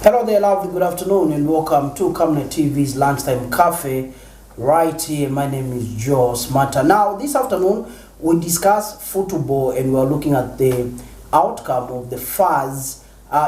Hello there, lovely. Good afternoon, and welcome to Camnet TV's Lunchtime Cafe. Right here, my name is Joe Smarter. Now, this afternoon, we discuss football, and we're looking at the outcome of the FAZ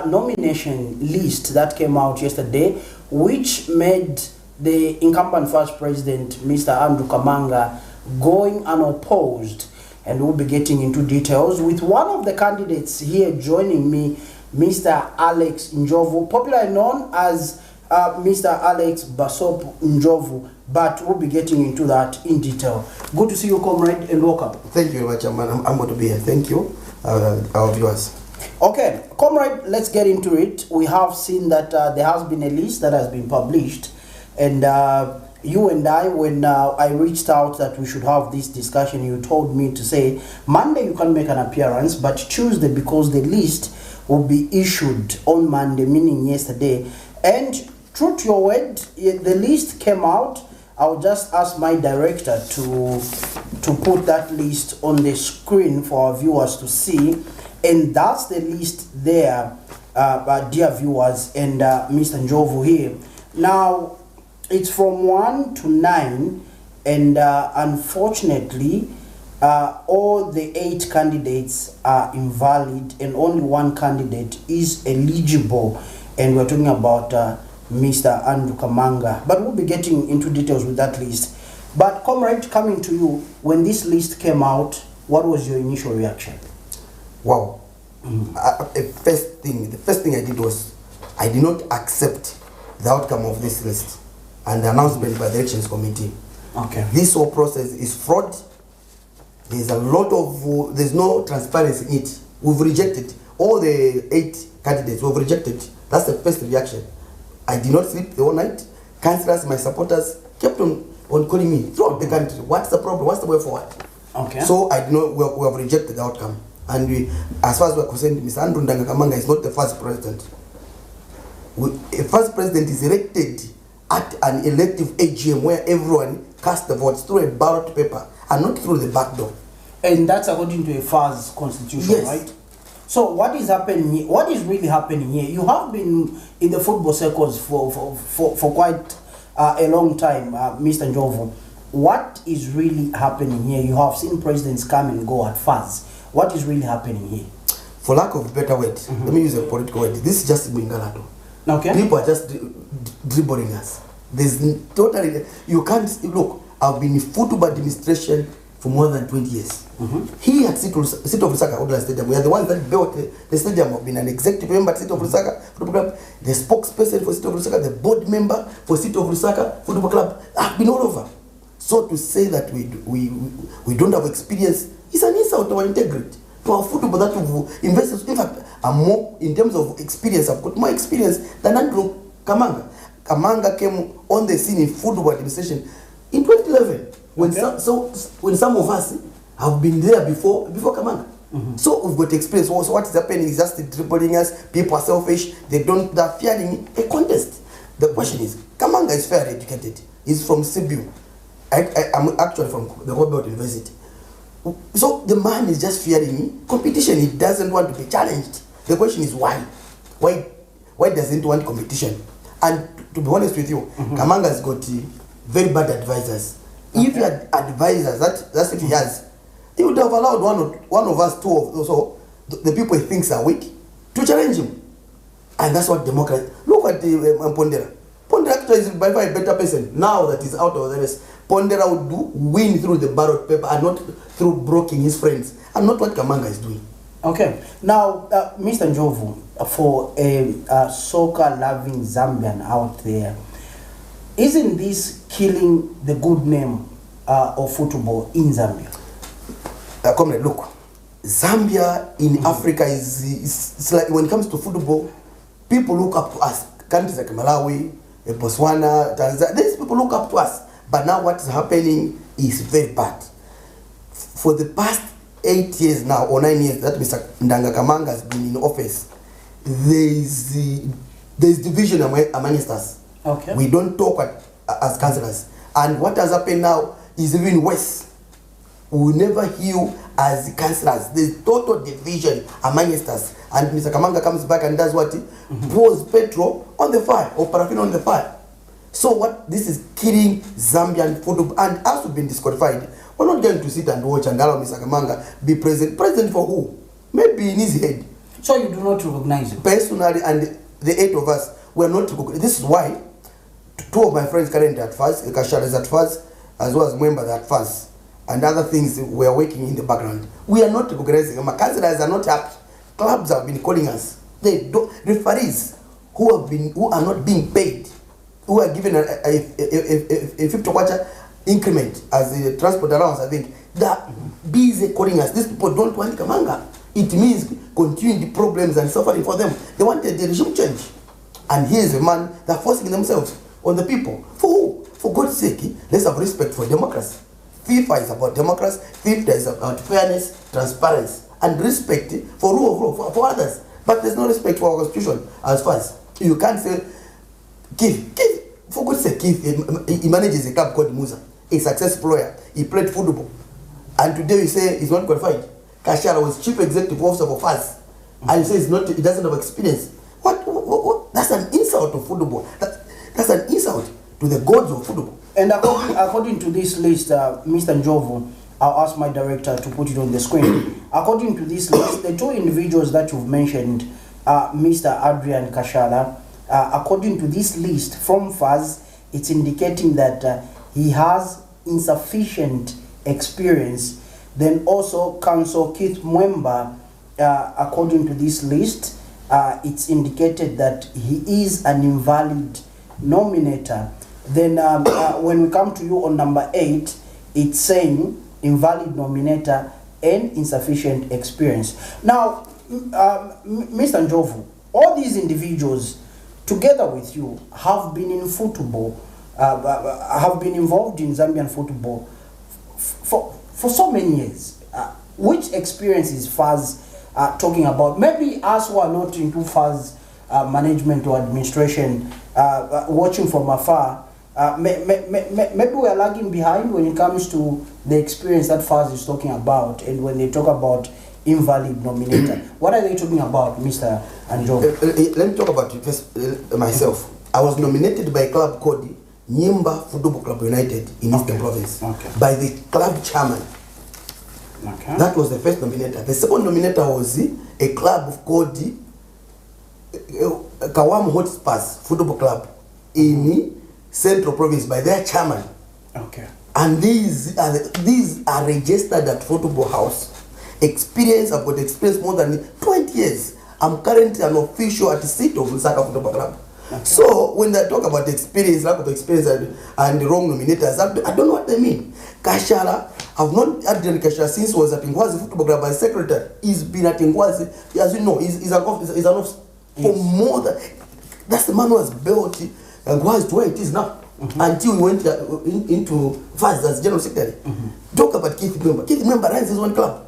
nomination list that came out yesterday, which made the incumbent first president, Mr. Andrew Kamanga, going unopposed. And we'll be getting into details with one of the candidates here joining me, Mr. Alex NJOVU, popularly known as Mr. Alex Basop NJOVU, but we'll be getting into that in detail. Good to see you, comrade, and welcome. Thank you very much, I'm going to be here. Thank you, our viewers. Okay, comrade, let's get into it. We have seen that there has been a list that has been published, and you and I, when I reached out that we should have this discussion, you told me to say Monday you can make an appearance, but Tuesday, because the list will be issued on Monday, meaning yesterday. And true to your word, the list came out. I'll just ask my director to put that list on the screen for our viewers to see. And that's the list there, dear viewers, and Mr. NJOVU here. Now, it's from 1 to 9, and unfortunately, all the 8 candidates are invalid, and only one candidate is eligible, and we're talking about Mr. Andrew Kamanga. But we'll be getting into details with that list. But comrade, coming to you, when this list came out, what was your initial reaction? Wow. The first thing I did was I did not accept the outcome of this list and the announcement by the elections committee. Okay. This whole process is fraud. There's a lot of there's no transparency in it. We've rejected all the 8 candidates. We've rejected. That's the first reaction. I did not sleep the whole night. Councillors, my supporters kept on calling me throughout the country. What's the problem? What's the way forward? Okay. So I did not. We have rejected the outcome. And we, as far as we're concerned, Mr. Andrew Kamanga is not the first president. A first president is elected at an elective AGM where everyone casts the votes through a ballot paper and not through the back door. And that's according to a FAZ constitution, yes. Right? So what is happening here? What is really happening here? You have been in the football circles for quite a long time, Mr. NJOVU. What is really happening here? You have seen presidents come and go at FAZ. What is really happening here? For lack of a better word, let me use a political word. This is just Bingalato. Okay. People are just dribbling us. There's totally, you can't, look, I've been in football administration for more than 20 years. Here at City of Lusaka Odla Stadium, we are the ones that built the stadium. I've been an executive member at City of Lusaka Football Club, the spokesperson for City of Lusaka, the board member for City of Lusaka Football Club. I've been all over. So to say that we don't have experience is an insult to our integrity, to our football that we've invested. In fact, I'm more, in terms of experience, I've got more experience than Andrew Kamanga. Kamanga came on the scene in football administration in 2011. When when some of us have been there before Kamanga. So we've got experience. So what is happening is just dribbling us. People are selfish. They're fearing a contest. The question is, Kamanga is fairly educated. He's from CBU. I'm actually from the Robert University. So the man is just fearing competition. He doesn't want to be challenged. The question is why? Why doesn't he want competition? And to be honest with you, Kamanga has got very bad advisors. Okay. If he had advisors, that's if he has, he would have allowed one of us, 2 of so the people he thinks are weak, to challenge him. And that's what democracy. Look at the Pondera. Pondera actually is by far a better person now that he's out of the race. Pondera would win through the ballot paper and not through broking his friends, and not what Kamanga is doing. Okay. Now, Mr. NJOVU, for a soccer-loving Zambian out there, isn't this killing the good name of football in Zambia? Comrade, look, Zambia in Africa is like, when it comes to football, people look up to us. Countries like Malawi, Botswana, Tanzania, these people look up to us. But now what is happening is very bad. For the past 8 years now, or 9 years, that Mr. Kamanga has been in office, there is division amongst us. Okay. We don't talk as councillors. And what has happened now is even worse. We will never heal as councillors. There's total division amongst us. and Mr. Kamanga comes back and does what? Pours petrol on the fire or paraffin on the fire. So what? This is killing Zambian football, and as we've been disqualified, we're not going to sit and watch and allow Mr. Kamanga be president. President for who? Maybe in his head. So you do not recognize him? Personally, and the 8 of us, we're not recognizing. This is why 2 of my friends currently at first, Kashara is at first, as well as members at first, and other things we are working in the background. We are not recognizing them. Councillors are not happy. Clubs have been calling us. They don't, referees who are not being paid, who are given a 50 kwacha increment as a transport allowance, I think, they're busy calling us. These people don't want Kamanga. It means continuing the problems and suffering for them. They wanted the regime change. And here's a man that's forcing themselves on the people. For who? For God's sake, let's have respect for democracy. FIFA is about democracy. FIFA is about fairness, transparency, and respect for rule of law for others. But there's no respect for our constitution as far as you can't say, Keith, for God's sake, Keith, he manages a club called Musa, a successful lawyer. He played football. And today you say he's not qualified. Kashara was chief executive officer for FAS. And you say he doesn't have experience. What? That's an insult to football. That's an insult to the gods of football. And according to this list, Mr. NJOVU, I'll ask my director to put it on the screen. According to this list, the 2 individuals that you've mentioned, Mr. Adrian Kashara, according to this list from FAS, it's indicating that he has insufficient experience. Then also Council Keith Mwemba, according to this list, it's indicated that he is an invalid nominator. Then when we come to you on number 8, it's saying invalid nominator and insufficient experience. Now, Mr. NJOVU, all these individuals, together with you, have been in football, have been involved in Zambian football for so many years. Which experience is FAS talking about? Maybe us who are not into FAS management or administration, watching from afar, maybe we are lagging behind when it comes to the experience that FAS is talking about, and when they talk about invalid nominator. What are they talking about, Mr. NJOVU? Let me talk about it first, myself. I was nominated by a club called Nyimba Football Club United in Eastern Province by the club chairman. That was the first nominator. The second nominator was a club called Kawam Hotspurs Football Club in Central Province by their chairman. And these are registered at Football House. I've got experience more than 20 years. I'm currently an official at the seat of Lusaka Football Club. So when they talk about experience, lack of experience, and the wrong nominators, I don't know what they mean. Kashara, I've known Adrian Kashara since he was at Ngwazi Football Club as secretary. He's been at Ngwazi, as you know, he's an office for more than. That's the man who has built Ngwazi to where it is now. Until we went into FAS as general secretary. Talk about Keith Mwemba. Keith Mwemba runs his own club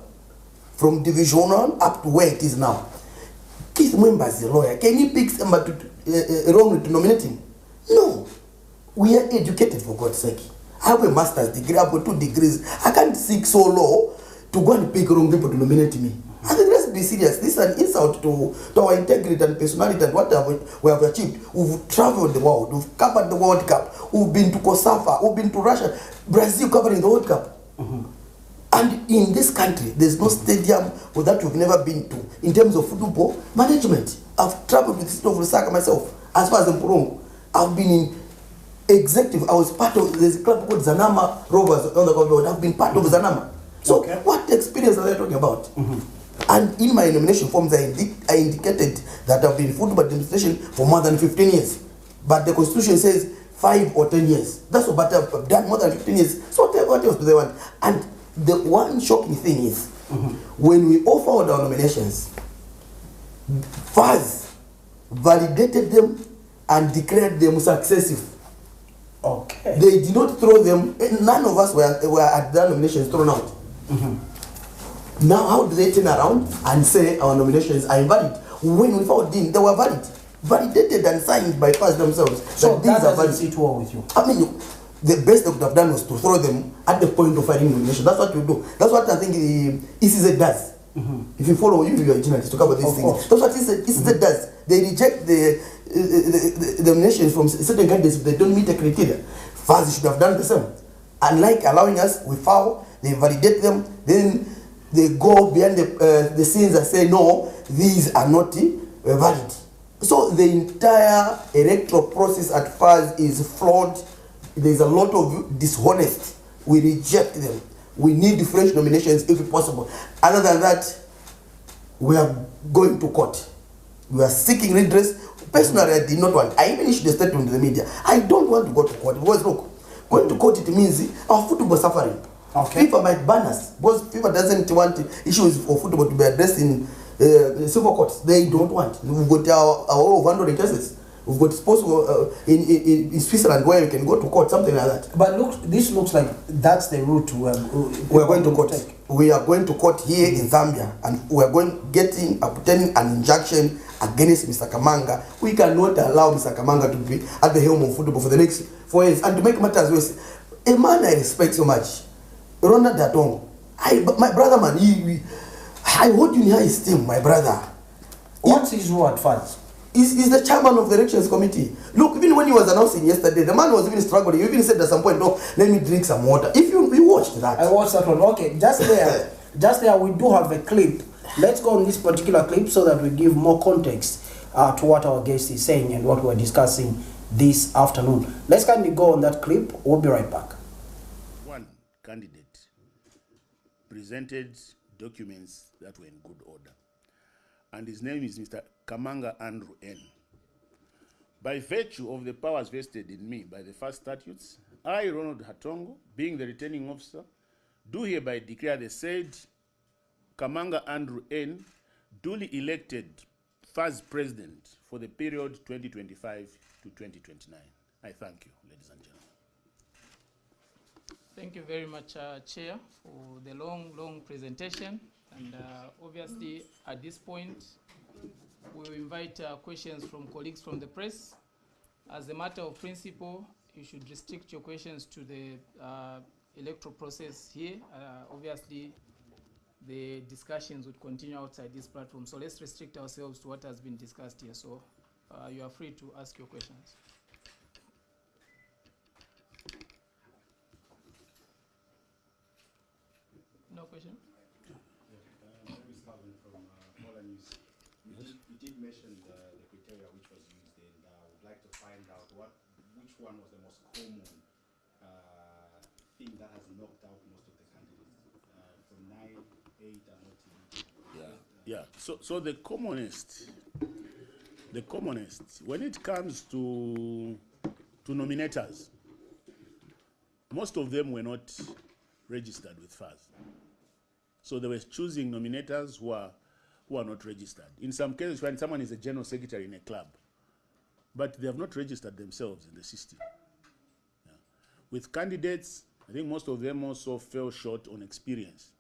from Division 1 up to where it is now. Keith Mwemba is a lawyer. Can he pick somebody wrongly to nominate him? No. We are educated, for God's sake. I have a master's degree, I have 2 degrees. I can't seek so low to go and pick wrong people to nominate me. I think let's be serious. This is an insult to our integrity and personality and what we have achieved. We've traveled the world. We've covered the World Cup. We've been to Kosovo. We've been to Russia. Brazil covering the World Cup. And in this country, there's no stadium that we've never been to in terms of football management. I've traveled with the state of Lusaka myself. As far as Mpurongo, I've been in executive. I was part of, there's a club called Zanama Rovers on the government. I've been part of Zanama. So what experience are they talking about? And in my nomination forms, I indicated that I've been in football administration for more than 15 years. But the constitution says 5 or 10 years. That's what I've done more than 15 years. So what else do they want? And the one shocking thing is, when we offered our nominations, FAS validated them and declared them successive. They did not throw them. None of us were at their nominations thrown out. Now, how do they turn around and say our nominations are invalid? When we found in, they were valid, validated and signed by FAS themselves. So that doesn't sit well with you. I mean, the best they could have done was to throw them at the point of filing nomination. That's what you do. That's what I think ECZ does. If you follow, you are a journalist, talk about these things. That's what it does. They reject the nominations from certain candidates if they don't meet the criteria. FAS should have done the same. Unlike allowing us, we foul, they validate them, then they go behind the scenes and say, no, these are not valid. So the entire electoral process at FAS is flawed. There's a lot of dishonest. We reject them. We need fresh nominations if possible. Other than that, we are going to court. We are seeking redress. Personally, I did not want. I even issued a statement to the media. I don't want to go to court because look, going to court it means our football suffering. Okay. FIFA might ban us because FIFA doesn't want issues for football to be addressed in civil courts. They don't want. We've got our 100 cases. We've got sports in Switzerland where you can go to court, something like that. But look, this looks like that's the route we are going to court. We are going to court here in Zambia, and we are obtaining an injunction against Mr. Kamanga. We cannot allow Mr. Kamanga to be at the helm of football for the next 4 years. And to make matters worse, a man I respect so much, Ronald Datong, my brother, man, I hold you in high esteem, my brother. What's his word first? He's the chairman of the elections committee. Look, even when he was announcing yesterday, the man was even struggling. He even said at some point, no, let me drink some water. If you watched that. I watched that one. Okay, just there we do have a clip. Let's go on this particular clip so that we give more context to what our guest is saying and what we're discussing this afternoon. Let's kindly go on that clip. We'll be right back. One candidate presented documents that were in good order, and his name is Mr. Kamanga Andrew N. By virtue of the powers vested in me by the first statutes, I, Ronald Hatongo, being the returning officer, do hereby declare the said Kamanga Andrew N. duly elected first president for the period 2025 to 2029. I thank you, ladies and gentlemen. Thank you very much, Chair, for the long presentation. And obviously, at this point, we will invite questions from colleagues from the press. As a matter of principle, you should restrict your questions to the electoral process here. Obviously, the discussions would continue outside this platform. So let's restrict ourselves to what has been discussed here. So you are free to ask your questions. No question? You did mention the criteria which was used, and I would like to find out which one was the most common thing that has knocked out most of the candidates from 9, 8, and not 10. Yeah. So the commonest, when it comes to nominators, most of them were not registered with FAS. So they were choosing nominators who are not registered. In some cases, when someone is a general secretary in a club, but they have not registered themselves in the system. Yeah. With candidates, I think most of them also fell short on experience.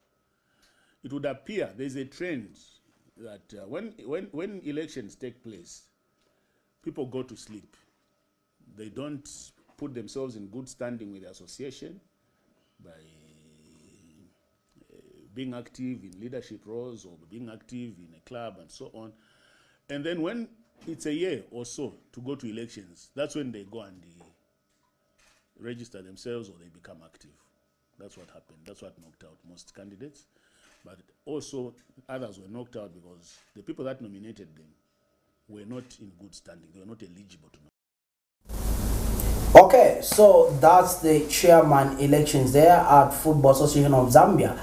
It would appear there's a trend that when elections take place, people go to sleep. They don't put themselves in good standing with the association by being active in leadership roles or being active in a club and so on. And then when it's a year or so to go to elections, that's when they go and register themselves or they become active. That's what happened. That's what knocked out most candidates. But also others were knocked out because the people that nominated them were not in good standing. They were not eligible to nominate. Okay, so that's the chairman elections there at Football Association of Zambia.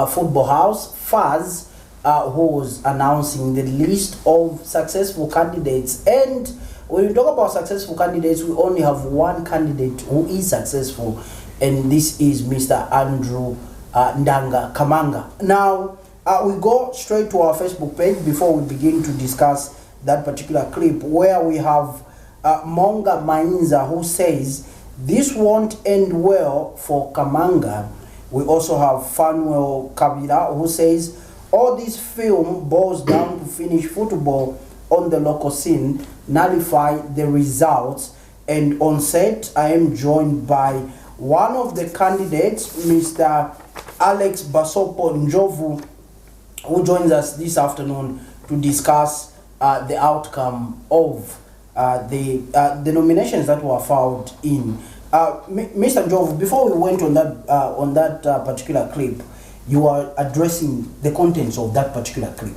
Football House, FAS, who was announcing the list of successful candidates. And when we talk about successful candidates, we only have one candidate who is successful, and this is Mr. Andrew Ndanga Kamanga. Now, we go straight to our Facebook page before we begin to discuss that particular clip, where we have Monga Mainza, who says, this won't end well for Kamanga. We also have Fanuel Kabila, who says, all this film boils down to finish football on the local scene, nullify the results. And on set, I am joined by one of the candidates, Mr. Alex Basopo NJOVU, who joins us this afternoon to discuss the outcome of the nominations that were filed in. Mr. NJOVU, before we went on that particular clip, you were addressing the contents of that particular clip.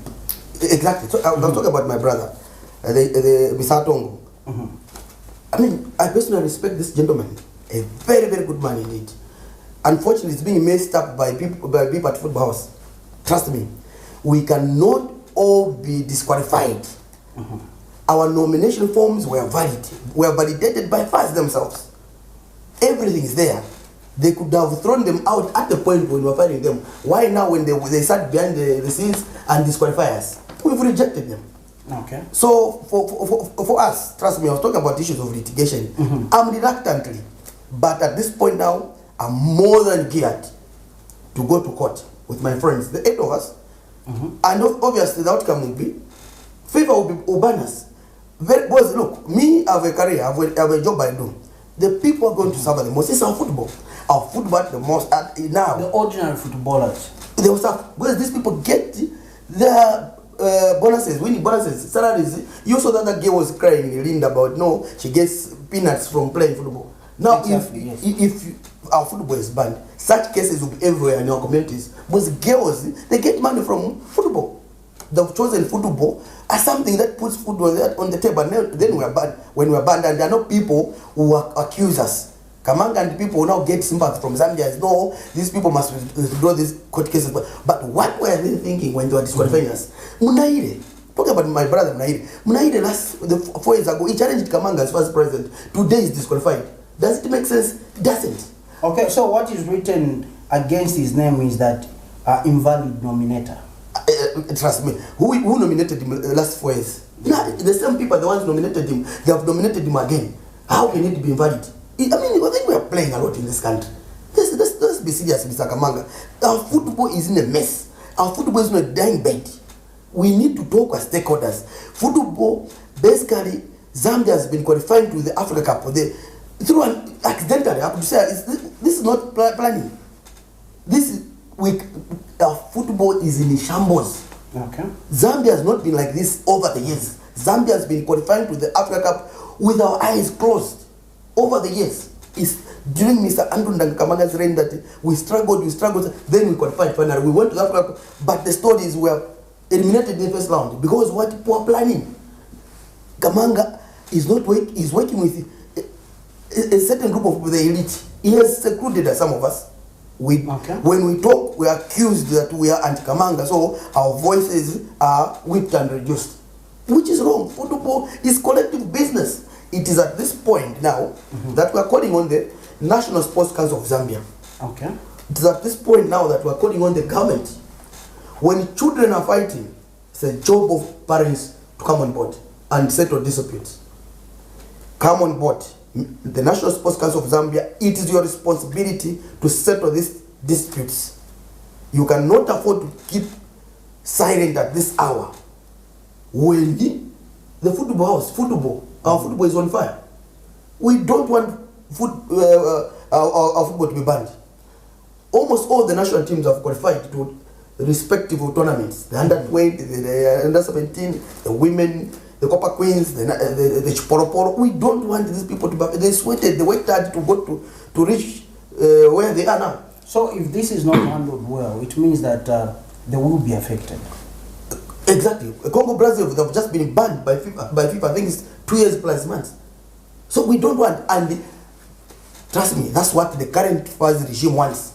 Exactly. So I'm talking about my brother, the Misatongo. I mean, I personally respect this gentleman, a very, very good man indeed. Unfortunately, it's being messed up by people at Football House. Trust me, we cannot all be disqualified. Our nomination forms were validated by FAS themselves. Everything is there. They could have thrown them out at the point when we were fighting them. Why now when they sat behind the scenes and disqualify us? We've rejected them. Okay. So for us, trust me, I was talking about issues of litigation. I'm reluctantly, but at this point now, I'm more than geared to go to court with my friends, the 8 of us. And obviously the outcome will be, FIFA will ban us. Because look, me, I have a career, I have a job I do. The people are going to suffer the most. It's our football. Our football the most now. The ordinary footballers. They will suffer. Because these people get their bonuses, winning bonuses, salaries. You saw that girl was crying in Linda about, no, she gets peanuts from playing football. Now, exactly, if our football is banned, such cases will be everywhere in our communities. Because girls, they get money from football. They've chosen football as something that puts football on the table. Then we are banned. When we are banned, and there are no people who accuse us. Kamanga and people now get sympathy from Zambia. No, these people must withdraw these court cases. But what were they thinking when they were disqualifying us? Munaire. Talk about my brother Munaire. Munaire 4 years ago, he challenged Kamanga as vice president. Today he's disqualified. Does it make sense? It doesn't. Okay, so what is written against his name is that invalid nominator. Trust me. Who nominated him the last 4 years? Yeah, the same people, the ones who nominated him, they have nominated him again. How can it be invalid? I mean, I think we are playing a lot in this country. Let's be serious, Mr. Kamanga. Our football is in a mess. Our football is in a dying bed. We need to talk as stakeholders. Football, basically, Zambia has been qualifying to the Africa Cup through an accidentally. I could say this is not planning. Our football is in shambles. Okay. Zambia has not been like this over the years. Zambia has been qualifying to the Africa Cup with our eyes closed over the years. It's during Mr. Andrew Kamanga's reign that we struggled, then we qualified finally. We went to the Africa Cup, but the stories were eliminated in the first round because what poor planning. Kamanga is working with a certain group of people, the elite. He has secluded some of us. When we talk, we are accused that we are anti-Kamanga, so our voices are whipped and reduced, which is wrong. Football is collective business. It is at this point now that we are calling on the National Sports Council of Zambia. Okay. It is at this point now that we are calling on the government. When children are fighting, it's a job of parents to come on board and settle disputes. Come on board. The National Sports Council of Zambia, it is your responsibility to settle these disputes. You cannot afford to keep silent at this hour. When the football, our football is on fire. We don't want our football to be banned. Almost all the national teams have qualified to respective tournaments. The under-20, the under-17, the women, the Copper Queens, the Chiporoporo. We don't want these people to be. They sweated, they worked hard to go to reach where they are now. So if this is not handled well, it means that they will be affected. Exactly. Congo Brazil have just been banned by FIFA. I think it's 2 years plus months. So we don't want, and trust me, that's what the current FAS regime wants.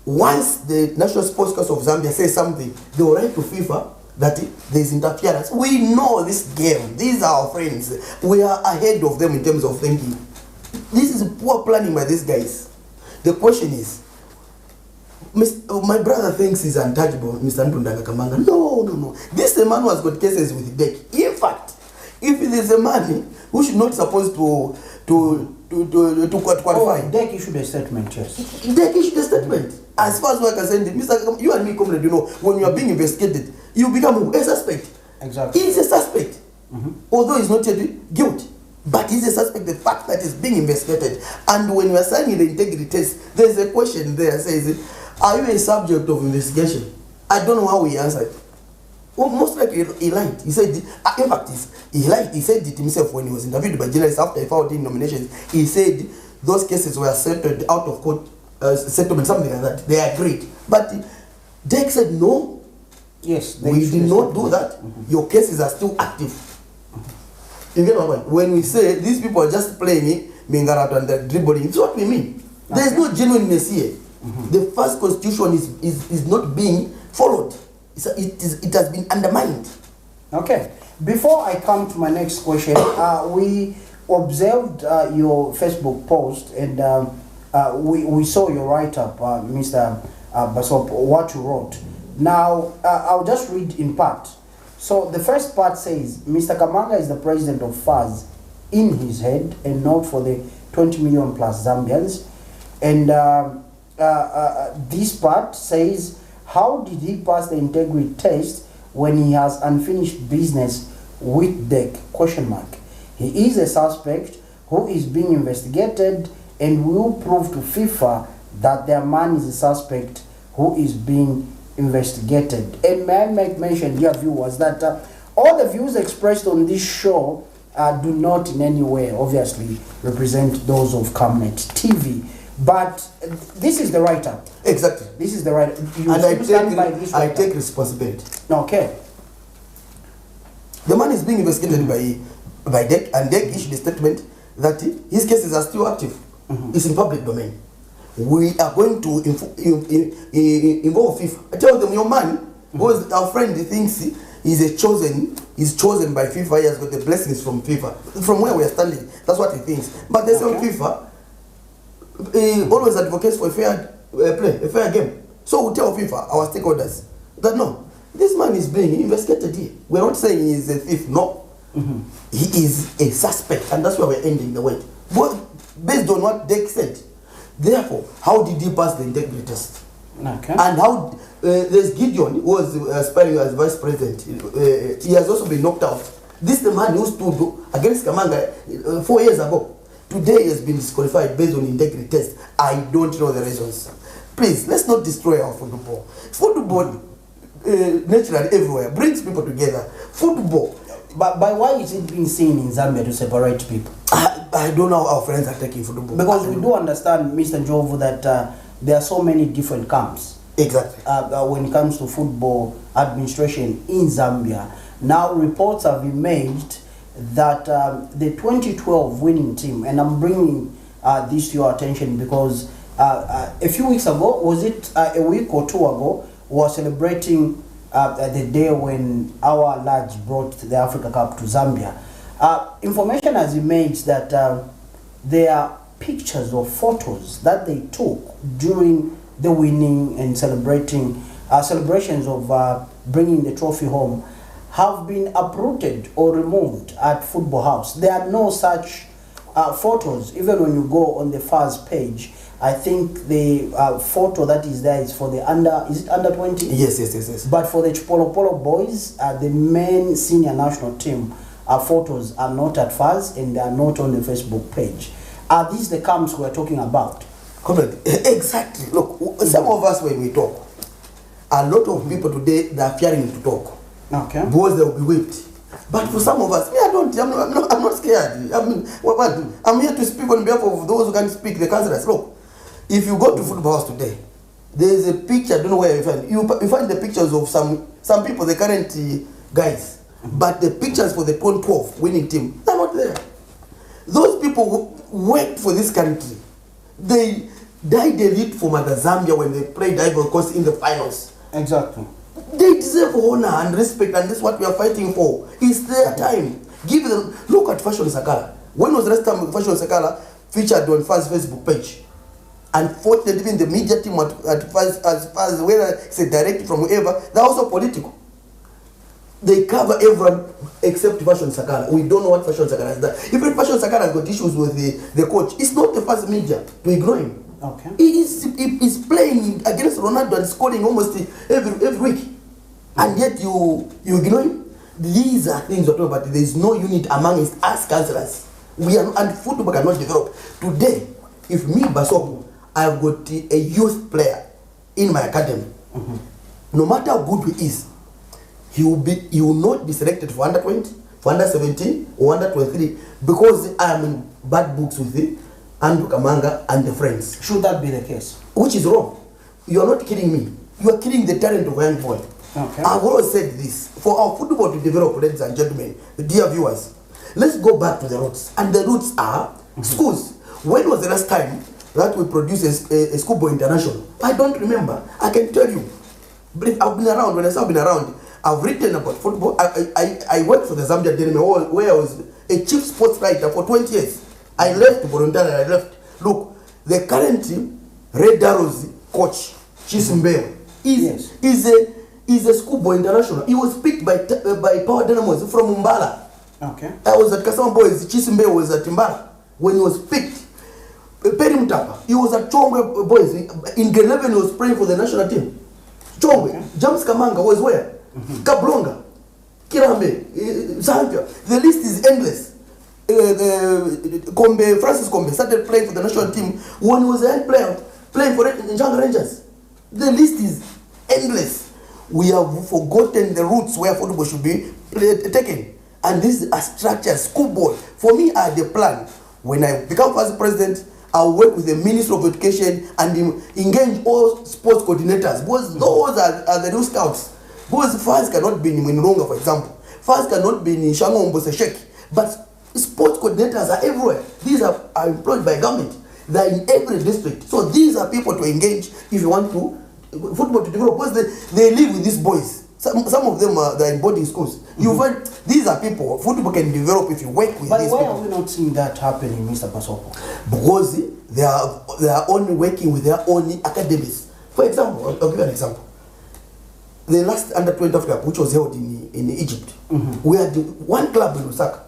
Once the National Sports Council of Zambia says something, they will write to FIFA that there is interference. We know this game. These are our friends. We are ahead of them in terms of thinking. This is poor planning by these guys. The question is, my brother thinks he's untouchable, Mr. Ntundanga Kamanga. No. This man who has got cases with DEC. In fact, if it is a man who should not supposed to qualify. DEC issued a statement, yes. DEC issued a statement. As far as we are concerned, Mr. You and me, comrade, you know, when you are being investigated, you become a suspect. Exactly. He's a suspect. Although he's not yet guilty. But he's a suspect, the fact that he's being investigated. And when we are signing the integrity test, there's a question there that says, are you a subject of investigation? I don't know how he answered. Well, most likely he lied. He said, in fact, he lied. He said it himself when he was interviewed by journalists after he filed in nominations. He said those cases were settled out of court, settlement, something like that. They agreed. But Dek said, no, yes, we did not do that. Your cases are still active. You get what I mean? When we say these people are just playing it, Mingarat and the dribbling, it's what we mean. There's no genuineness here. The first constitution is not being followed. It has been undermined. Okay. Before I come to my next question, we observed your Facebook post and we saw your write-up, Mr. Basop, what you wrote. Now, I'll just read in part. So the first part says, Mr. Kamanga is the president of FAZ in his head and not for the 20 million plus Zambians. And this part says, how did he pass the integrity test when he has unfinished business with DEC? Question mark. He is a suspect who is being investigated and will prove to FIFA that their man is a suspect who is being investigated. And may I make mention, dear viewers, that all the views expressed on this show do not in any way, obviously, represent those of Camnet TV. But this is the writer. Exactly. This is the writer. You and I take take responsibility. Okay. The man is being investigated by DEC, and DEC issued a statement that his cases are still active. It's in public domain. We are going to involve FIFA. I tell them, your man, because our friend thinks he's chosen by FIFA, he has got the blessings from FIFA. From where we are standing, that's what he thinks. But the same FIFA always advocates for a fair play, a fair game. So we tell FIFA, our stakeholders, that no, this man is being investigated here. We're not saying he is a thief, no. He is a suspect, and that's why we're ending the word. But based on what DEC said, therefore, how did he pass the integrity test? Okay. And how there's Gideon, who was aspiring as vice president. He has also been knocked out. This is the man who stood against Kamanga 4 years ago. Today he has been disqualified based on integrity test. I don't know the reasons. Please, let's not destroy our football. Football, naturally everywhere, brings people together. Football. But by why is it being seen in Zambia to separate people? I don't know how our friends are taking football. Because we do understand, Mr. NJOVU, that there are so many different camps. Exactly. When it comes to football administration in Zambia. Now reports have been made that the 2012 winning team, and I'm bringing this to your attention because a few weeks ago, was it a week or two ago, we were celebrating the day when our lads brought the Africa Cup to Zambia. Information has emerged that there are pictures or photos that they took during the winning and celebrations of bringing the trophy home have been uprooted or removed at Football House. There are no such photos. Even when you go on the FAZ page, I think the photo that is there is for the is it under 20? Yes. But for the Chipolo Polo boys, the main senior national team, photos are not at FAZ and they are not on the Facebook page. Are these the camps we're talking about? Correct. Exactly. Look, some of us, when we talk, a lot of people today, they are fearing to talk. Okay. Because they will be whipped. But for some of us, I'm not scared. I'm here to speak on behalf of those who can speak, the councillors. Look, if you go to Football House today, there is a picture, I don't know where you find. You find the pictures of some people, the current guys. But the pictures for the 2012 winning team, they're not there. Those people who worked for this country, they died a little for Mother Zambia when they played Ivory Coast in the finals. Exactly. They deserve honor and respect, and this is what we are fighting for. It's their time. Give them. Look at Fashion Sakala. When was the last time Fashion Sakala featured on FAZ Facebook page? Unfortunately, even the media team at FAZ, as far as whether it's a directive from whoever, they're also political. They cover everyone except Fashion Sakala. We don't know what Fashion Sakala has done. Even Fashion Sakala has got issues with the coach. It's not the FAZ media to ignore him. Okay. He is playing against Ronaldo and scoring almost every week. And yet you ignore him. These are things we're talking about. There is no unit amongst us councillors. And football cannot develop. Today, if me, Basoko, I've got a youth player in my academy. no matter how good he is, he will not be selected for under 20, for under 17 or under 23 because I am in bad books with him, Andrew Kamanga and the friends. Should that be the case? Which is wrong. You are not kidding me. You are killing the talent of a young boy. Okay. I've always said this. For our football to develop, ladies and gentlemen, dear viewers, let's go back to the roots. And the roots are schools. When was the last time that we produced a schoolboy international? I don't remember. I can tell you. But I've been around. When I say I've been around, I've written about football. I worked for the Zambia Daily where I was a chief sports writer for 20 years. I left voluntarily. I left. Look, the current Red Arrows coach, Chisimbewe, is a schoolboy international. He was picked by Power Dynamos from Umbala. Okay. I was at Kasama Boys. Chisimbewe was at Umbala when he was picked. Perry Mutapa, he was at Chongwe Boys. In grade 11, he was playing for the national team. Chongwe, okay. James Kamanga was where? Kablonga, Kirambe, Zambia. The list is endless. Francis Kombe started playing for the national team when he was a young player playing for Njanga Rangers. The list is endless. We have forgotten the roots where football should be taken. And this is a structured schoolboy. For me, I had a plan. When I become first president, I'll work with the Ministry of Education and engage all sports coordinators. Because those are the real scouts. Because fans cannot be in Mwinilonga, for example. Fans cannot be in Shango Mboseshek. But sports coordinators are everywhere. These are employed by government. They are in every district. So these are people to engage if you want to football to develop. Because they live with these boys. Some of them are in boarding schools. You find these are people football can develop if you work with these people. But why are we not seeing that happening, Mr. Pasoko? Because they are only working with their own academies. For example, I'll give you an example. The last under 20 Cup, which was held in Egypt, we had one club in Lusaka.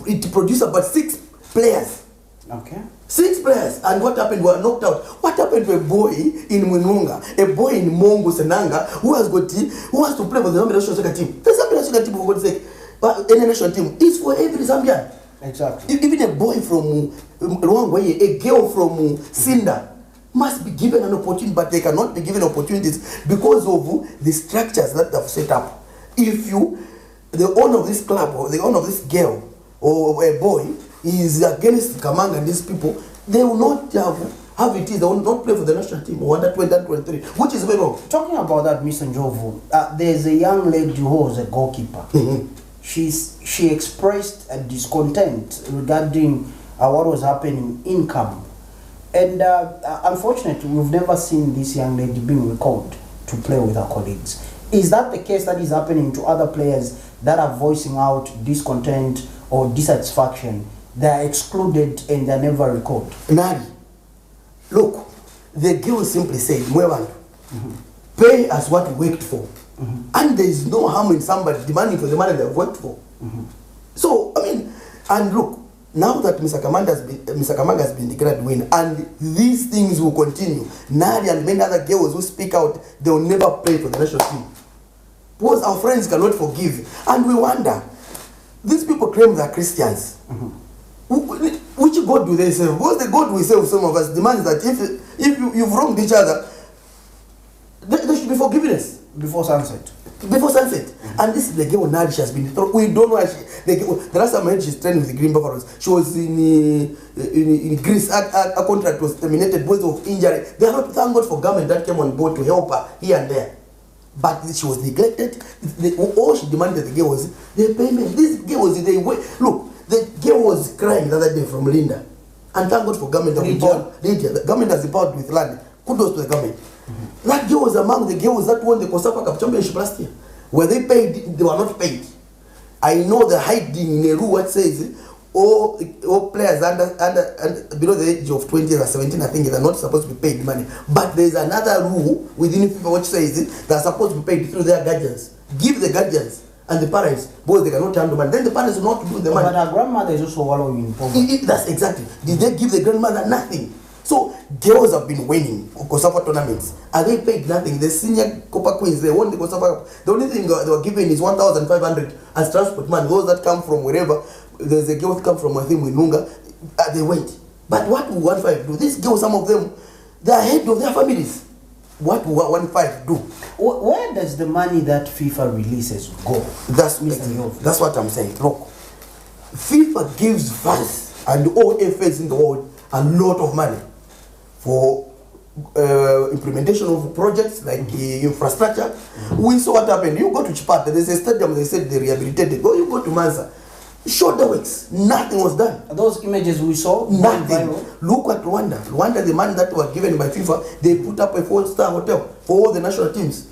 It produced about 6 players. Okay. 6 players. And what happened? We were knocked out. What happened to a boy in Mwinunga, a boy in Mongo Senanga, who has to play for the Zambia national soccer team? The Zambia national team, for God's sake, any national team is for every Zambian. Exactly. Even a boy from Luangwaye, a girl from Sinda, must be given an opportunity, but they cannot be given opportunities because of the structures that they've set up. If the owner of this club or the owner of this girl or a boy is against Kamanga and these people, they will not have it. They will not play for the national team or under 20 and 23, which is very wrong. Talking about that, Mr. NJOVU, there's a young lady who was a goalkeeper. She expressed a discontent regarding what was happening in camp. And unfortunately, we've never seen this young lady being recalled to play with her colleagues. Is that the case that is happening to other players that are voicing out discontent or dissatisfaction? They are excluded and they are never recalled. Nari, look, the girl simply said, Mwewandu, pay us what we worked for. And there is no harm in somebody demanding for the money they have worked for. So, I mean, and look, now that Mr. Kamanga has been declared win, and these things will continue, Nari and many other girls who speak out, they will never play for the national team. Because our friends cannot forgive. And we wonder, these people claim they are Christians. Which God do they serve? Because the God we serve, some of us, demands that if you've wronged each other, there should be forgiveness. Before sunset. Before sunset. And this is the girl Nadi, she has been thrown. We don't know why the last time I heard she's training with the Green Buffaloes. She was in Greece. Her contract was terminated because of injury. They are not, thank God for government that came on board to help her here and there. But she was neglected. All she demanded the girl was the payment. This girl was look, the girl was crying the other day from Linda. And thank God for government that Lydia. The government has empowered with land. Kudos to the government. That girl was among the girls that won the Kosafa Cup Championship last year. Were they paid? They were not paid. I know the hiding in a rule what says all players under below the age of 20 or 17, I think, they are not supposed to be paid money. But there is another rule within FIFA which says they are supposed to be paid through their guardians. Give the guardians and the parents, because they cannot handle money. Then the parents will not do the money. But her grandmother is also wallowing in poverty. That's exactly. Did they give the grandmother nothing? So girls have been winning Kosafa tournaments. Are they paid nothing? The senior Copa Queens, they won the Kosafa. The only thing they were given is 1,500 as transport money. Those that come from wherever, there's a girl that come from, I think, Winunga, they went. But what will 1,500 do? These girls, some of them, they are head of their families. what will 1.5 do? Where does the money that FIFA releases go? That's Mr. NJOVU. That's what I'm saying. Look, FIFA gives funds and all FAs in the world a lot of money for implementation of projects like infrastructure. We saw what happened. You go to Chipata, there's a stadium, they said they rehabilitated. Go, you go to Mansa, shoulder works, nothing was done. Those images we saw, Nothing. Look at Rwanda. Rwanda, the money that was given by FIFA, they put up a 4-star hotel for all the national teams.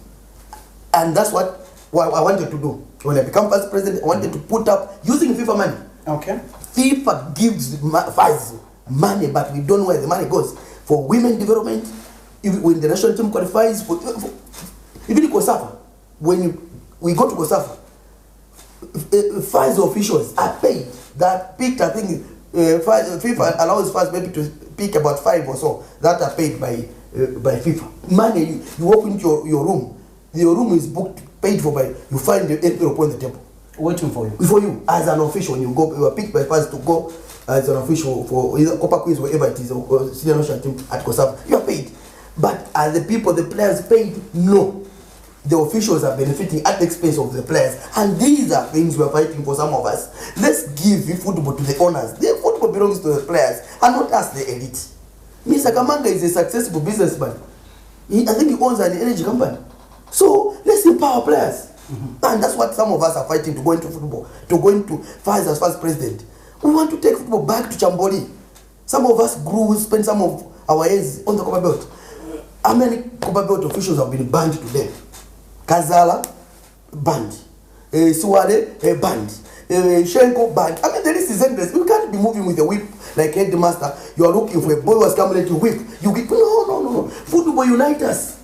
And that's what I wanted to do. When I become vice president, I wanted to put up, using FIFA money. Okay. FIFA gives funds money, but we don't know where the money goes. For women development, when the national team qualifies, even in Kosafa, when we go to Kosafa, funds officials are paid. That picked, I think, FIFA allows funds maybe to pick about 5 or so that are paid by FIFA. Money, you walk into your room, your room is booked, paid for by, you find the envelope on the table. Waiting for you. For you, as an official, when you go, you are picked by funds to go as an official for either Copper Quiz, wherever it is, or senior national team at Kosafa. You are paid. But are the people, the players paid? No. The officials are benefiting at the expense of the players. And these are things we are fighting for, some of us. Let's give the football to the owners. The football belongs to the players and not us, the elite. Mr. Kamanga is a successful businessman. I think he owns an energy company. So let's empower players. And that's what some of us are fighting, to go into football, to go into fight as first president. We want to take football back to Chamboli. Some of us grew, spent some of our years on the Copper Belt. How many Copper Belt officials have been banned today? Kazala, banned. Suwale, banned. Shenko, banned. I mean, the list is endless. You can't be moving with a whip like headmaster. You are looking for a boy who has come to whip. You get, no. Football unite us.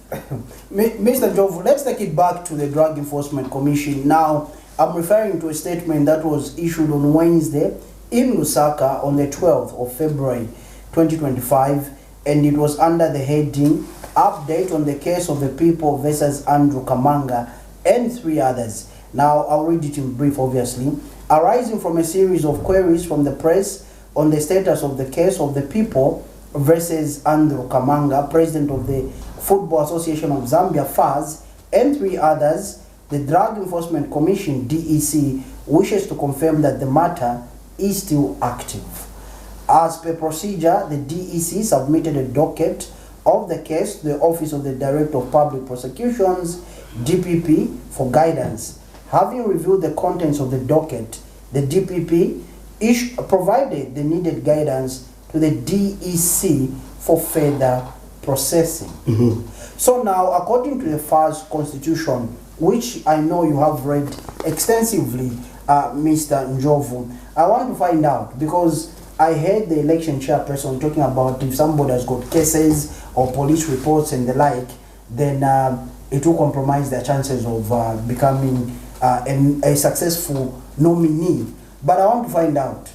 Mr. NJOVU, let's take it back to the Drug Enforcement Commission. Now, I'm referring to a statement that was issued on Wednesday in Lusaka on the 12th of February 2025, and it was under the heading Update on the Case of the People versus Andrew Kamanga and 3 others. Now, I'll read it in brief, obviously. Arising from a series of queries from the press on the status of the case of the people versus Andrew Kamanga, president of the Football Association of Zambia, FAZ, and 3 others, the Drug Enforcement Commission, DEC, wishes to confirm that the matter is still active. As per procedure, the DEC submitted a docket of the case to the Office of the Director of Public Prosecutions, DPP, for guidance. Having reviewed the contents of the docket, the DPP provided the needed guidance to the DEC for further processing. So now, according to the FAZ constitution, which I know you have read extensively, Mr. NJOVU, I want to find out, because I heard the election chairperson talking about if somebody has got cases or police reports and the like, then it will compromise their chances of becoming a successful nominee. But I want to find out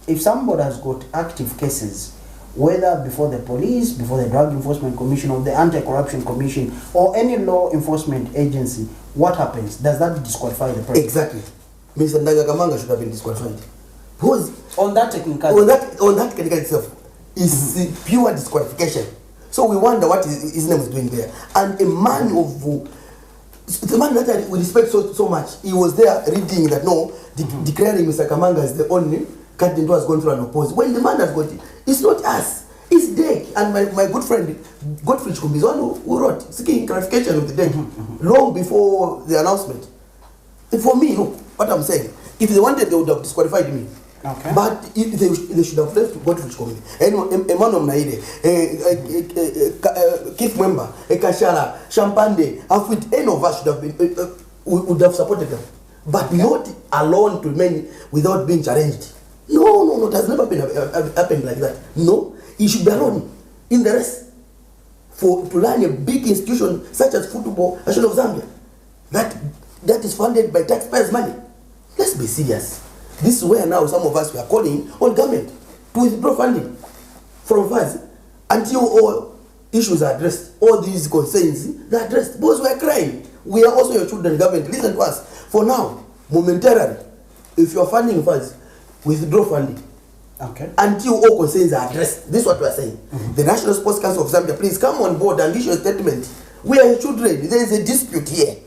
if somebody has got active cases, whether before the police, before the Drug Enforcement Commission, or the Anti-Corruption Commission, or any law enforcement agency, what happens? Does that disqualify the president? Exactly. Mr. Ndaga Kamanga should have been disqualified. Because on that technicality, on that technicality itself is pure disqualification. So we wonder what his name is doing there. And a man of the man that we respect so much, he was there reading that declaring Mr. Kamanga as the only candidate who has gone through an opposite. When the man has got it, it's not us, it's DEC. And my good friend Godfrey Chikumbi is one who wrote seeking clarification of the DEC long before the announcement. And for me, look, what I'm saying, if they wanted, they would have disqualified me. Okay. But if they should have left Godfrey Chikumbi, Emmanuel Naide, Keith Mwemba, Kashala, Champande, Afrit, any of us should have been, would have supported them. But not alone to remain without being challenged. No, it has never been happened like that. No, he should be alone in the rest to run a big institution such as Football Association of Zambia that is funded by taxpayers' money. Let's be serious. This is where now some of us are calling on government to withdraw funding from funds until all issues are addressed, all these concerns are addressed. Because we are crying. We are also your children, government. Listen to us. For now, momentarily, if you are funding funds, withdraw funding. Okay. Until all concerns are addressed. This is what we are saying. The National Sports Council of Zambia, please come on board and issue a statement We are your children. There is a dispute here.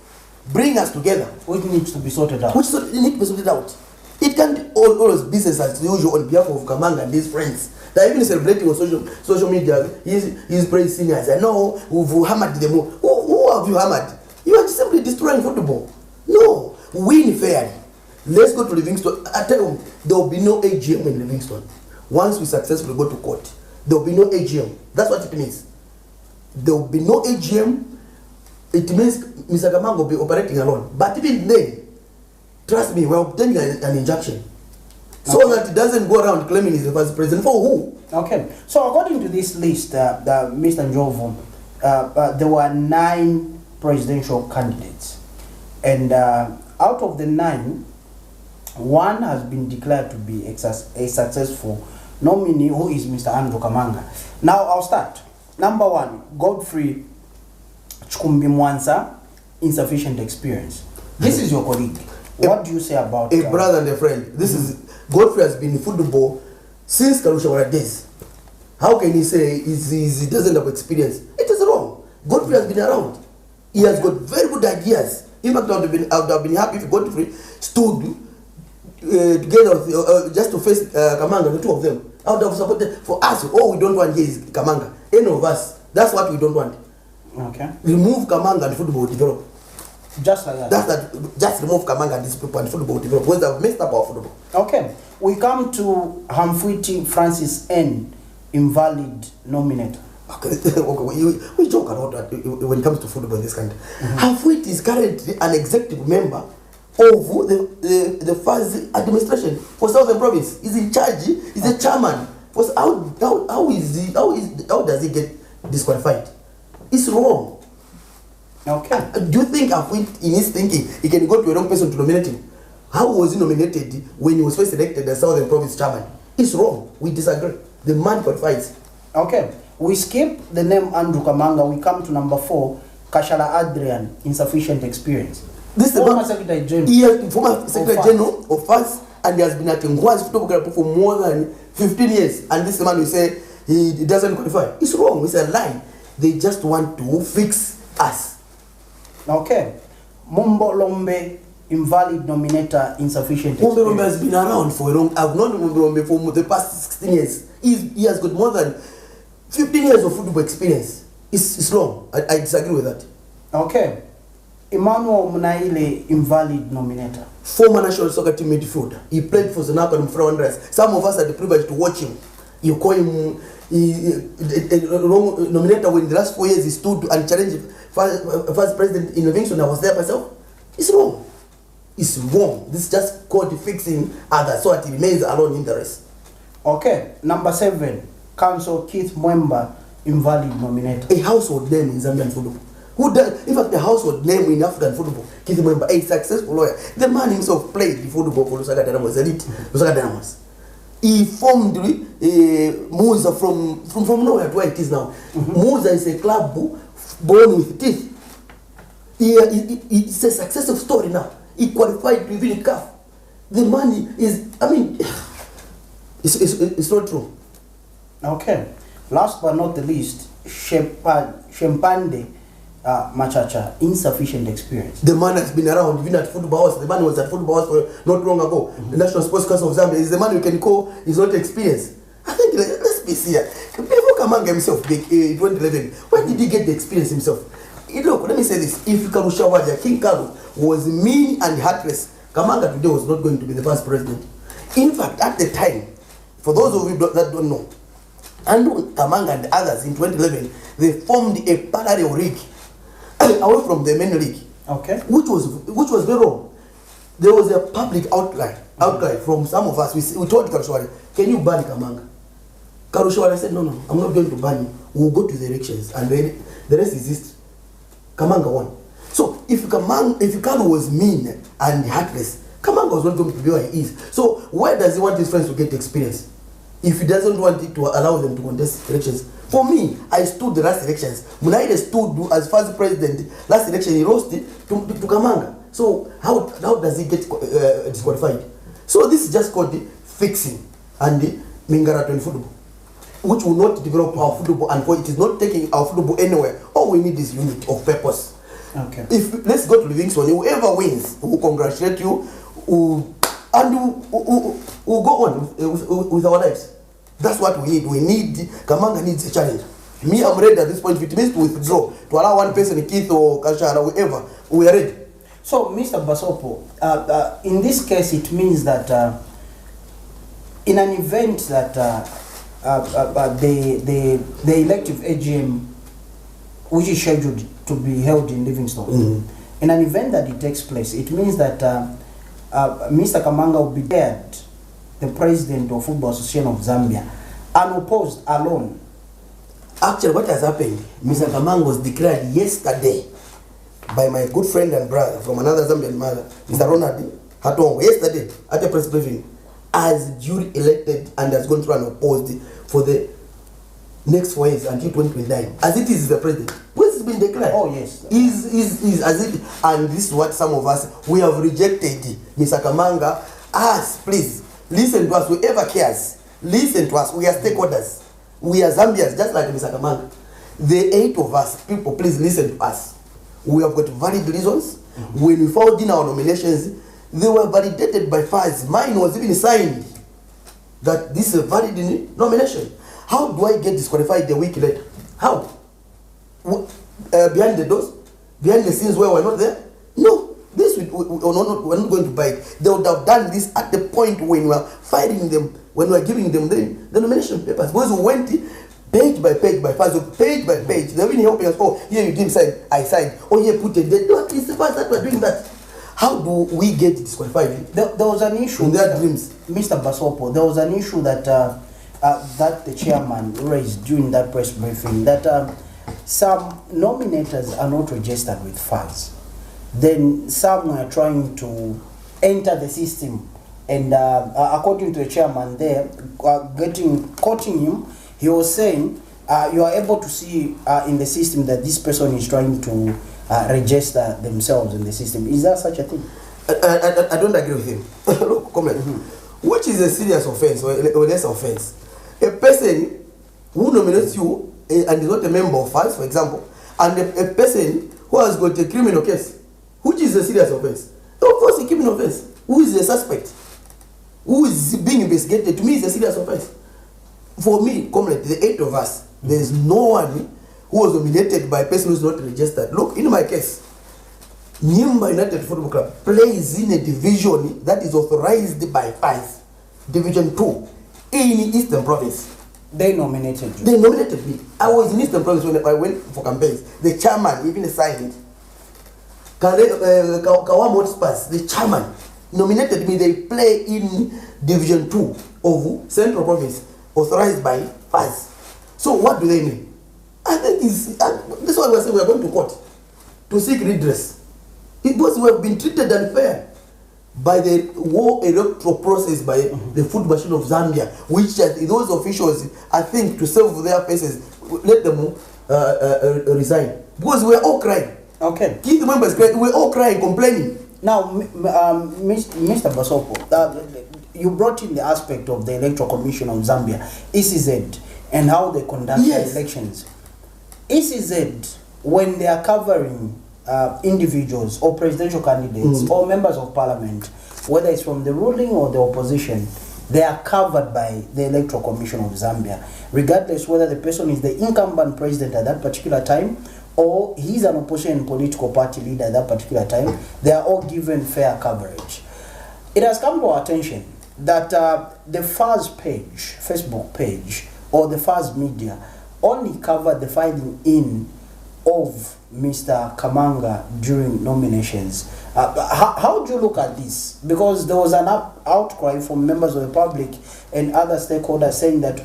Bring us together. Which needs to be sorted out. Which need to be sorted out. It can't always business as usual on behalf of Kamanga and his friends. They're even celebrating on social media. He's praising singers. I know we've hammered them. Who have you hammered? You are simply destroying football. No. Win fairly. Let's go to Livingston. I tell you, there will be no AGM in Livingston. Once we successfully go to court, there will be no AGM. That's what it means. There will be no AGM. It means Mr. Kamanga will be operating alone. But even then, trust me, we're obtaining an injunction. So that it doesn't go around claiming he's the vice president. For who? Okay. So according to this list, Mr. NJOVU, there were 9 presidential candidates. And out of the 9, 1 has been declared to be a successful nominee, who is Mr. Andrew Kamanga. Now I'll start. Number 1, Godfrey Chikumbi Mwansa, insufficient experience. This is your colleague. What do you say about a brother and a friend? This is Godfrey has been in football since Karushawara days. How can he say he doesn't have experience? It is wrong. Godfrey has been around. He has got very good ideas. In fact, I would have been happy if Godfrey stood together just to face Kamanga, the two of them. I would have supported. For us, all we don't want here is Kamanga. Any of us, that's what we don't want. Okay. Remove Kamanga and football will develop. Just like that. Just remove Kamanga and these people and football will develop. Because they have messed up our football. Okay. We come to Hamfwiti Francis N, invalid nominator. Okay. We joke a lot when it comes to football in this country. Hamfwiti is currently an executive member of the FAS administration for Southern Province. He's in charge. He's a chairman. How does he get disqualified? It's wrong. Okay. Do you think in his thinking he can go to a wrong person to nominate him? How was he nominated when he was first elected as Southern Province chairman? It's wrong. We disagree. The man qualifies. Okay. We skip the name Andrew Kamanga. We come to number 4, Kashala Adrian, insufficient experience. This is former Secretary General. He is former Secretary General of FAS, and he has been at Ngwa's football club for more than 15 years. And this man will say he doesn't qualify. It's wrong. It's a lie. They just want to fix us. Okay. Mumbo Lombe, invalid nominator, insufficient Mumbo experience. Lombe has been around for a long. I've known Mumbo Lombe for the past 16 years. He has got more than 15 years of football experience. It's wrong. I disagree with that. Okay. Emmanuel Munaile, invalid nominator. Former national soccer team midfielder. He played for Zanaka and Wanderers. Some of us had the privilege to watch him. You call him wrong nominator when in the last 4 years he stood and challenged first president in Livingston. I was there myself. It's wrong. It's wrong. This is just called fixing others so that he remains alone in the race. Okay. Number 7, Council Keith Mwemba, invalid nominator. A household name in Zambian football. Who does, in fact, the household name in African football, Keith Mwemba, a successful lawyer. The man himself played the football for Lusaka Dynamos, elite Lusaka Dynamos. He formed Muza from nowhere to where it is now. Muza is a club born with teeth. It's a successful story now. He qualified to win a CAF. The money is, it's not true. Okay. Last but not the least, Shempande Machacha, insufficient experience. The man has been around, even at football house. The man was at football house for not long ago. The National Sports Council of Zambia is the man you can call is not experienced. I think, let's be serious. Before Kamanga himself, in 2011, where did he get the experience himself? Look, let me say this. If Karushawaja, King Karu, was mean and heartless, Kamanga today was not going to be the first president. In fact, at the time, for those of you that don't know, Andrew Kamanga and others in 2011, they formed a parallel league away from the main league. Okay. Which was very wrong. There was a public outcry from some of us. We told Karushawara, can you ban Kamanga? Karushawara said, no, I'm not going to ban you. We'll go to the elections, and then the rest is history. Kamanga won. So if Karu was mean and heartless, Kamanga was not going to be where he is. So why does he want his friends to get experience if he doesn't want it to allow them to contest elections? For me, I stood the last elections. Munaide stood as first president. Last election, he lost it to Kamanga. So how does he get disqualified? So this is just called fixing and Mingarato in football, which will not develop our football, and it is not taking our football anywhere. Oh, all we need is unity of purpose. Okay. If let's go to Livingston, whoever wins, who congratulate you, who go on with our lives. That's what we need. We need Kamanga needs a challenge. Me, I'm ready at this point. If it means to withdraw, to allow one person, Keith or Kashara, whoever, we are ready. So, Mr. Basopo, in this case, it means that in an event that the elective AGM, which is scheduled to be held in Livingstone, in an event that it takes place, it means that Mr. Kamanga will be declared the president of Football Association of Zambia, unopposed, alone. Actually, what has happened, Mr. Kamanga was declared yesterday by my good friend and brother from another Zambian mother, Mr. Ronald Hatongo, yesterday at a press briefing, as duly elected and has gone through and opposed for the next 4 years until 2029, as it is the president. What has been declared? Oh, yes. Is as it, and this is what some of us, we have rejected Mr. Kamanga. Please, listen to us, whoever cares, listen to us, we are stakeholders. We are Zambians, just like Mr. Kamanga. The 8 of us, people, please listen to us. We have got valid reasons. When we filed in our nominations, they were validated by FAS. Mine was even signed that this is a valid nomination. How do I get disqualified a week later? How? Behind the doors? Behind the scenes where we're not there? No. This we're not going to buy it. They would have done this at the point when we were fighting them, when we were giving them the nomination papers. Because we went page by page by page by page. They've been helping us. Oh, here you didn't sign, I signed. Oh, here put it there. No, it's the fact that we're doing that. How do we get disqualified? There was an issue in their dreams. Mr. Basopo, there was an issue that that the chairman raised during that press briefing, that some nominators are not registered with FAS. Then some are trying to enter the system, and according to the chairman there, quoting him, he was saying, you are able to see in the system that this person is trying to register themselves in the system. Is there such a thing? I don't agree with him. Look, comment. Which is a serious offense or less offense? A person who nominates you and is not a member of FAS, for example, and a person who has got a criminal case, which is a serious offense. Of course, a criminal offense. Who is the suspect? Who is being investigated? To me, it's a serious offense. For me, comrade, the 8 of us, there is no one who was nominated by a person who is not registered. Look, in my case, Nyimba United Football Club plays in a division that is authorized by FAS, Division 2, in Eastern Province. They nominated you. They nominated me. I was in Eastern Province when I went for campaigns. The chairman even signed it. Kawamo Spurs, the chairman, nominated me. They play in Division 2 of Central Province, authorized by FAS. So what do they mean? I think this is why we are saying we are going to court to seek redress. Because we have been treated unfair by the war electoral process by the food machine of Zambia, which those officials, I think, to save their faces, let them resign. Because we are all crying. Okay. Key members crying. We are all crying, complaining. Now, Mr. Basopo, you brought in the aspect of the Electoral Commission of Zambia, ECZ, and how they conduct their elections. ECZ, when they are covering individuals or presidential candidates or members of parliament, whether it's from the ruling or the opposition, they are covered by the Electoral Commission of Zambia, regardless whether the person is the incumbent president at that particular time or he's an opposition political party leader at that particular time. They are all given fair coverage. It has come to our attention that the FAS page, Facebook page, or the FAS media only covered the filing in of Mr. Kamanga during nominations. How do you look at this? Because there was an outcry from members of the public and other stakeholders saying that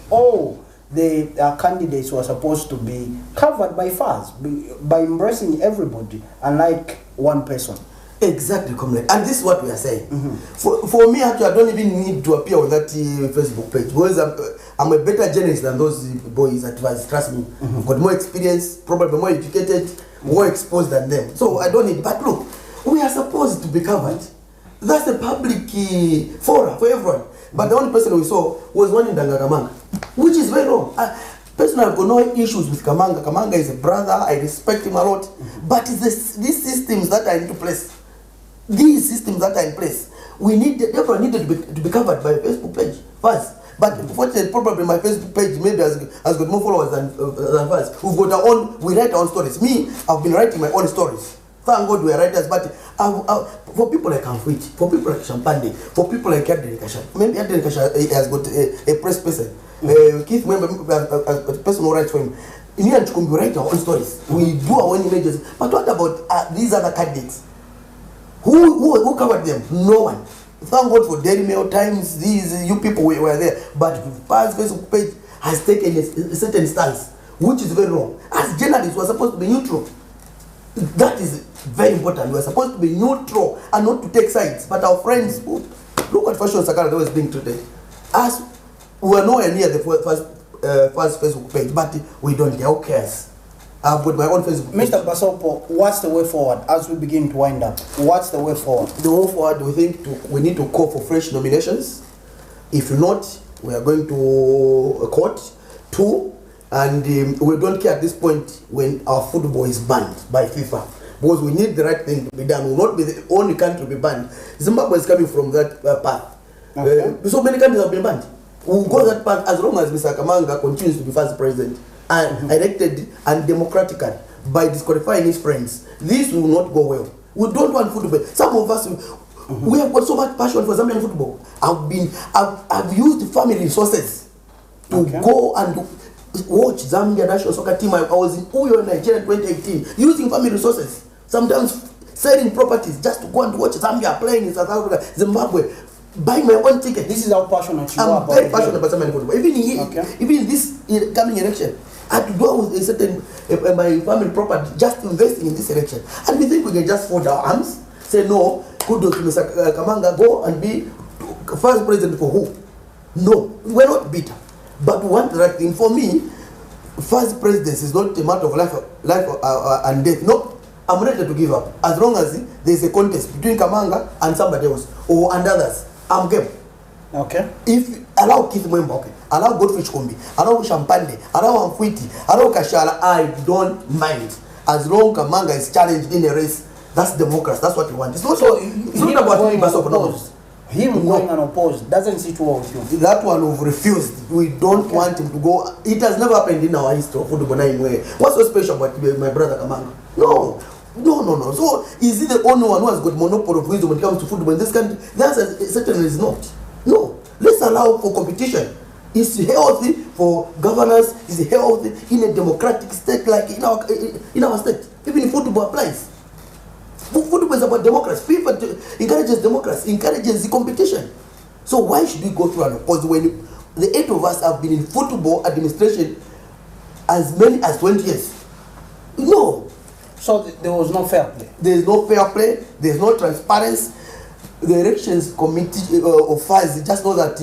the candidates were supposed to be covered by FAS, by embracing everybody, unlike one person. Exactly, comrade. And this is what we are saying. For me, actually, I don't even need to appear on that Facebook page because I'm a better journalist than those boys at FAS. Trust me. I've got more experience, probably more educated, more exposed than them. So I don't need. But look, we are supposed to be covered. That's a public forum for everyone. But the only person we saw was one in Dangagamanga, which is very wrong. Personally, I've got no issues with Kamanga. Kamanga is a brother. I respect him a lot. But it's these systems that are into place. These systems that are in place. We need, therefore, needed to be covered by a Facebook page first. But unfortunately, probably my Facebook page maybe has got more followers than first. We've got our own. We write our own stories. Me, I've been writing my own stories. Thank God we are writers. But for people like Amfuit, for people like Champagne, for people like Adrian Kasha, maybe Adrian Kasha has got a press person. Keith, member, a person who writes for him. In here, we write our own stories. We do our own images. But what about these other candidates? Who covered them? No one. Thank God for Daily Mail Times. These you people were there. But Faz's Facebook page has taken a certain stance, which is very wrong. As journalists, we are supposed to be neutral. That is very important. We are supposed to be neutral and not to take sides. But our friends, look at Fashion Sakara that was being treated. As we are nowhere near the first Facebook page, but we don't care. Who cares? I've got my own Facebook page. Mr. Basopo, what's the way forward as we begin to wind up? What's the way forward? The way forward, we think we need to call for fresh nominations. If not, we are going to a court. 2, and we don't care at this point when our football is banned by FIFA. Because we need the right thing to be done. We will not be the only country to be banned. Zimbabwe is coming from that path. Okay. So many countries have been banned. We will go that path as long as Mr. Kamanga continues to be first president and elected and democratically by disqualifying his friends. This will not go well. We don't want football. Some of us, we have got so much passion for Zambian football. I've used family resources to go and watch Zambia national soccer team. I was in Uyo, Nigeria in 2018, using family resources. Sometimes selling properties just to go and watch Zambia playing in South Africa, Zimbabwe. Buy my own ticket. This is how passionate you are. I'm very passionate about Zambian football. Even in this coming election, I had to go with a certain my family property just investing in this election. And we think we can just fold our arms, say no, kudos to Mr. Kamanga, go and be first president for who? No, we're not bitter, but we want the right thing. For me, first presidency is not a matter of life and death. No, I'm ready to give up as long as there's a contest between Kamanga and somebody else and others. I'm game. Okay. If allow Keith Mwemba, okay, allow Godfrey Kombi, allow Champagne, allow Amfuiti, allow Kashala, I don't mind. As long as Kamanga is challenged in a race, that's democracy. That's what we want. It's not so. It's not about him unopposed. Him going unopposed doesn't sit well with you. That one we've refused. We don't want him to go. It has never happened in our history of football anywhere. What's so special about my brother Kamanga? No. So is he the only one who has got monopoly of wisdom when it comes to football in this country? The answer certainly is not. No. Let's allow for competition. It's healthy for governance. It's healthy in a democratic state like in our state. Even if football applies. Football is about democracy. FIFA encourages democracy, encourages the competition. So why should we go through an oppose when the 8 of us have been in football administration as many as 20 years? No. So there was no fair play. There is no fair play. There is no transparency. The elections committee of FAS just know that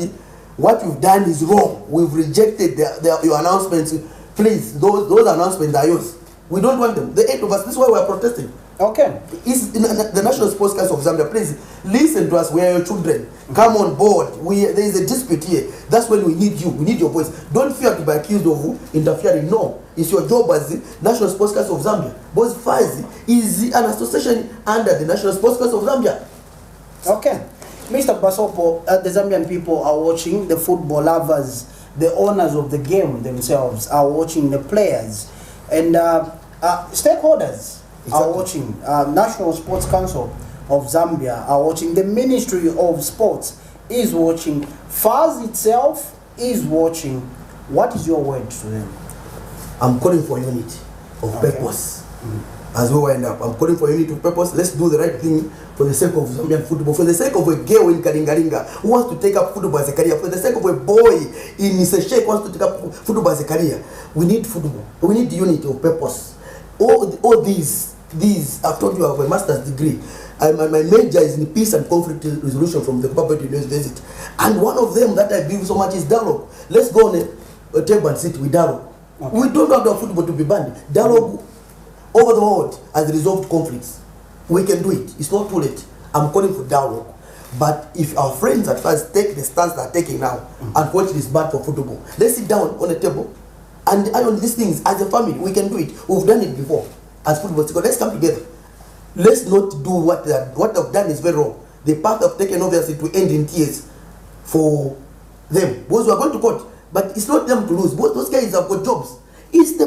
what you've done is wrong. We've rejected your announcements. Please, those announcements are yours. We don't want them. The 8 of us. This is why we are protesting. Okay. It's the National Sports Council of Zambia. Please listen to us. We are your children. Come on board. There is a dispute here. That's when we need you. We need your voice. Don't fear to be accused of interfering. No, it's your job as the National Sports Council of Zambia. But FAS is an association under the National Sports Council of Zambia. Okay. Mr. Basopo, the Zambian people are watching, the football lovers, the owners of the game themselves are watching, the players, and stakeholders are watching. National Sports Council of Zambia are watching. The Ministry of Sports is watching. FAS itself is watching. What is your word to them? I'm calling for unity of purpose. As we wind up, I'm calling for unity of purpose. Let's do the right thing for the sake of Zambian football, for the sake of a girl in Kalingalinga who wants to take up football as a career, for the sake of a boy in Niseshek who wants to take up football as a career. We need football. We need unity of purpose. All these, I've told you I have a master's degree. My major is in peace and conflict resolution from the Public University. And one of them that I believe so much is dialogue. Let's go on a table and sit with dialogue. Okay. We don't want our football to be banned. Dialogue over the world has resolved conflicts. We can do it. It's not too late. I'm calling for dialogue. But if our friends at first take the stance they're taking now, unfortunately it's bad for football. Let's sit down on a table and iron these things as a family. We can do it. We've done it before as football. So let's come together. Let's not do what they've done is very wrong. The path of taken obviously to end in tears for them. Because we are going to court, but it's not them to lose. Both those guys have got jobs. It's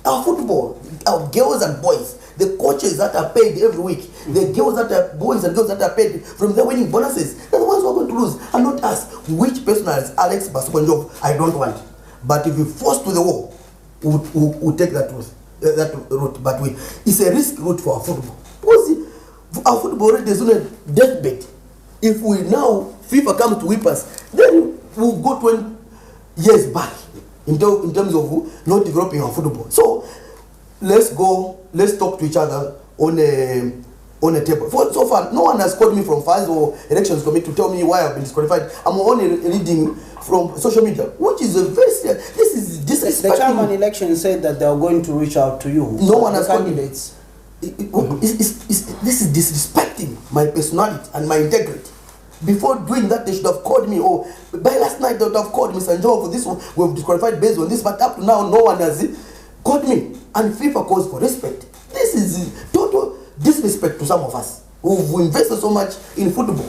our football, our girls and boys, the coaches that are paid every week, the girls that are boys and girls that are paid from their winning bonuses. They're the ones who are going to lose, and not us. Which person as Alex Basubanjov I don't want. But if we force to the wall, we'll take that route. But it's a risk route for our football. Because our football already is on a deathbed. If we now, FIFA comes to whip us, then we'll go 20 years back in terms of not developing our football. So let's talk to each other on a table. So far, no one has called me from FAS or elections committee to tell me why I've been disqualified. I'm only reading from social media, which is a very serious. This is disrespecting. The chairman election said that they are going to reach out to you. No one has called me. Candidates. This is disrespecting my personality and my integrity. Before doing that, they should have called me. Or by last night, they would have called me. NJOVU for this one, we've disqualified based on this. But up to now, no one has called me. And FIFA calls for respect. This is total disrespect to some of us who've invested so much in football.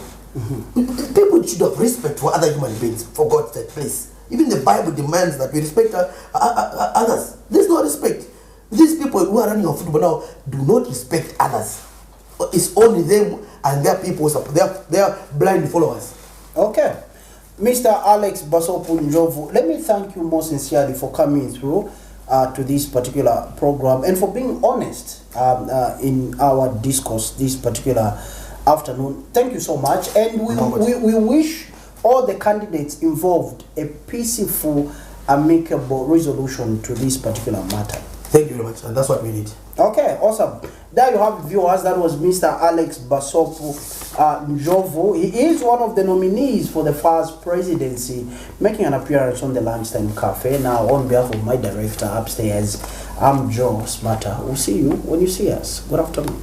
People should have respect for other human beings. For God's sake, please. Even the Bible demands that we respect others. There's no respect. These people who are running our football now do not respect others. It's only them and their people, their blind followers. Okay. Mr. Alex NJOVU, let me thank you most sincerely for coming through to this particular program and for being honest in our discourse this particular afternoon. Thank you so much. And we wish all the candidates involved a peaceful, amicable resolution to this particular matter. Thank you very much, and that's what we need. Okay, awesome. There you have it, viewers. That was Mr. Alex NJOVU. He is one of the nominees for the first presidency, making an appearance on the Lunchtime Cafe. Now, on behalf of my director upstairs, I'm Joe Smarter. We'll see you when you see us. Good afternoon.